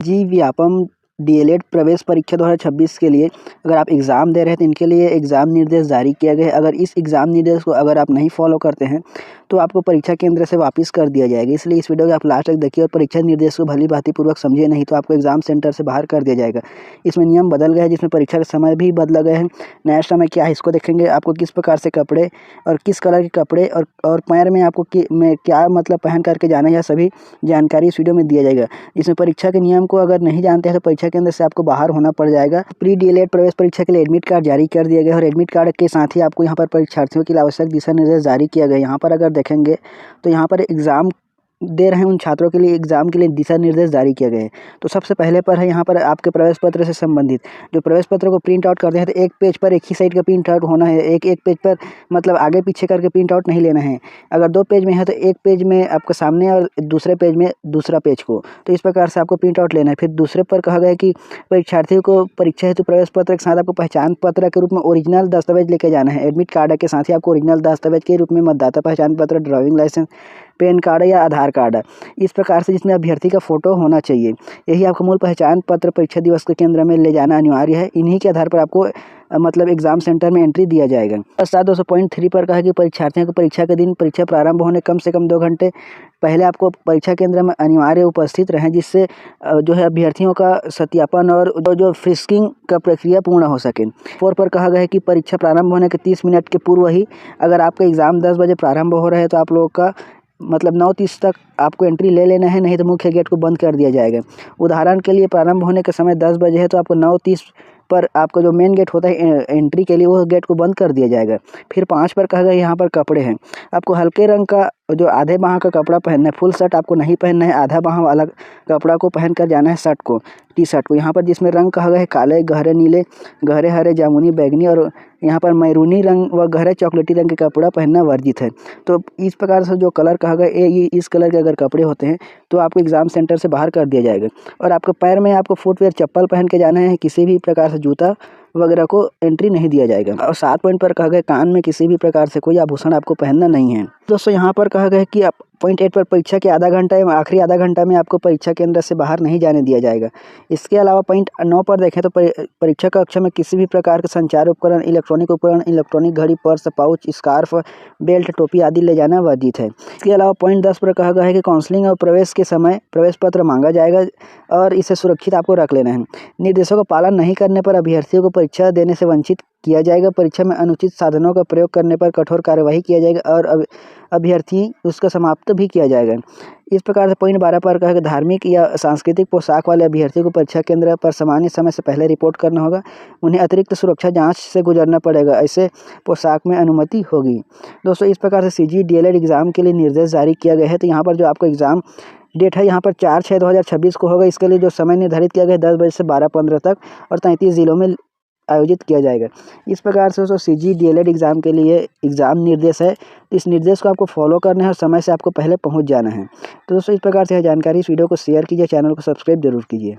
जी Vyapam DElEd प्रवेश परीक्षा 2026 के लिए अगर आप एग्ज़ाम दे रहे हैं तो इनके लिए एग्ज़ाम निर्देश जारी किया गया है। अगर इस एग्ज़ाम निर्देश को अगर आप नहीं फॉलो करते हैं तो आपको परीक्षा केंद्र से वापस कर दिया जाएगा। इसलिए इस वीडियो को आप लास्ट तक देखिए और परीक्षा निर्देश को भली-भांति पूर्वक समझिए, नहीं तो आपको एग्ज़ाम सेंटर से बाहर कर दिया जाएगा। इसमें नियम बदल गए हैं, जिसमें परीक्षा का समय भी बदला गया है। नया समय क्या है इसको देखेंगे। आपको किस प्रकार से कपड़े और किस कलर के कपड़े और पैर में आपको क्या मतलब पहन करके जाना है, यह सभी जानकारी इस वीडियो में दिया जाएगा। इसमें परीक्षा के नियम को अगर नहीं जानते हैं तो परीक्षा केंद्र से आपको बाहर होना पड़ जाएगा। प्री डीएलएड प्रवेश परीक्षा के लिए एडमिट कार्ड जारी कर दिया गया है और एडमिट कार्ड के साथ ही आपको यहाँ पर परीक्षार्थियों के लिए आवश्यक दिशा निर्देश जारी किया गया है। यहाँ पर अगर देखेंगे तो यहाँ पर एग्ज़ाम दे रहे हैं उन छात्रों के लिए एग्ज़ाम के लिए दिशा निर्देश जारी किए गए हैं। तो सबसे पहले पर है यहाँ पर आपके प्रवेश पत्र से संबंधित जो प्रवेश पत्र को प्रिंट आउट करते हैं तो एक पेज पर एक ही साइड का प्रिंट आउट होना है। एक पेज पर मतलब आगे पीछे करके प्रिंट आउट नहीं लेना है। अगर 2 पेज में है तो एक पेज में आपके सामने और दूसरे पेज में दूसरा पेज को, तो इस प्रकार से आपको प्रिंट आउट लेना है। फिर दूसरे पर कहा गया है कि परीक्षार्थियों को परीक्षा हेतु प्रवेश पत्र के साथ आपको पहचान पत्र के रूप में ओरिजिनल दस्तावेज लेके जाना है। एडमिट कार्ड के साथ ही आपको ओरिजिनल दस्तावेज के रूप में मतदाता पहचान पत्र, ड्राइविंग लाइसेंस, पैन कार्ड या आधार कार्ड, इस प्रकार से जिसमें अभ्यर्थी का फ़ोटो होना चाहिए। यही आपका मूल पहचान पत्र परीक्षा दिवस के केंद्र में ले जाना अनिवार्य है। इन्हीं के आधार पर आपको मतलब एग्ज़ाम सेंटर में एंट्री दिया जाएगा। और 7.2.3 पर कहा कि परीक्षार्थियों को परीक्षा के दिन परीक्षा प्रारंभ होने कम से कम 2 घंटे पहले आपको परीक्षा केंद्र में अनिवार्य उपस्थित रहें, जिससे जो है अभ्यर्थियों का सत्यापन और जो फ्रिस्किंग का प्रक्रिया पूर्ण हो सके। 4 पर कहा गया है कि परीक्षा प्रारंभ होने के 30 मिनट के पूर्व ही अगर आपका एग्ज़ाम 10 बजे प्रारंभ हो रहा है तो आप लोगों का मतलब 9:30 तक आपको एंट्री ले लेना है, नहीं तो मुख्य गेट को बंद कर दिया जाएगा। उदाहरण के लिए प्रारंभ होने का समय 10 बजे है तो आपको 9:30 पर आपका जो मेन गेट होता है एंट्री के लिए, वो गेट को बंद कर दिया जाएगा। फिर 5 पर कहा गया यहाँ पर कपड़े हैं। आपको हल्के रंग का जो आधे बाह का कपड़ा पहनना है। फुल शर्ट आपको नहीं पहनना है, आधा बाह वाला कपड़ा को पहन कर जाना है शर्ट को, टी शर्ट को। यहाँ पर जिसमें रंग कहा गया है काले, गहरे नीले, गहरे हरे, जामुनी, बैंगनी और यहाँ पर मैरूनी रंग व गहरे चॉकलेटी रंग के कपड़ा पहनना वर्जित है। तो इस प्रकार से जो कलर कहा गया ये इस कलर के अगर कपड़े होते हैं तो आपको एग्ज़ाम सेंटर से बाहर कर दिया जाएगा। और आपके पैर में आपको फुटवियर चप्पल पहन के जाना है, किसी भी प्रकार से जूता वगैरह को एंट्री नहीं दिया जाएगा। और 7 पॉइंट पर कहा गया कान में किसी भी प्रकार से कोई आभूषण आपको पहनना नहीं है। दोस्तों यहाँ पर कहा गया है कि पॉइंट 8 पर परीक्षा के आधा घंटा या आखिरी आधा घंटा में आपको परीक्षा केंद्र से बाहर नहीं जाने दिया जाएगा। इसके अलावा पॉइंट 9 पर देखें तो परीक्षा कक्षा में किसी भी प्रकार के संचार उपकरण, इलेक्ट्रॉनिक घड़ी, पर्स, पाउच, स्कार्फ, बेल्ट, टोपी आदि ले जाना वर्जित है। इसके अलावा पॉइंट 10 पर कहा गया है कि काउंसलिंग और प्रवेश के समय प्रवेश पत्र मांगा जाएगा और इसे सुरक्षित आपको रख लेना है। निर्देशों का पालन नहीं करने पर अभ्यर्थियों को परीक्षा देने से वंचित किया जाएगा। परीक्षा में अनुचित साधनों का प्रयोग करने पर कठोर कार्यवाही किया जाएगा और अभ्यर्थी उसका समाप्त भी किया जाएगा। इस प्रकार से पॉइंट 12 पर कहा कि धार्मिक या सांस्कृतिक पोशाक वाले अभ्यर्थियों को परीक्षा केंद्र पर सामान्य समय से पहले रिपोर्ट करना होगा। उन्हें अतिरिक्त सुरक्षा जांच से गुजरना पड़ेगा, ऐसे पोशाक में अनुमति होगी। दोस्तों इस प्रकार से सीजी डीएलएड एग्ज़ाम के लिए निर्देश जारी किया गया है। तो यहाँ पर जो आपका एग्ज़ाम डेट है यहाँ पर 4/6/2026 को होगा। इसके लिए जो समय निर्धारित किया गया है 10 बजे से 12:15 तक और 33 ज़िलों में आयोजित किया जाएगा। इस प्रकार से दोस्तों सीजी डीएलएड एग्ज़ाम के लिए एग्ज़ाम निर्देश है। इस निर्देश को आपको फॉलो करना है और समय से आपको पहले पहुंच जाना है। तो दोस्तों इस प्रकार से यह जानकारी, इस वीडियो को शेयर कीजिए, चैनल को सब्सक्राइब जरूर कीजिए।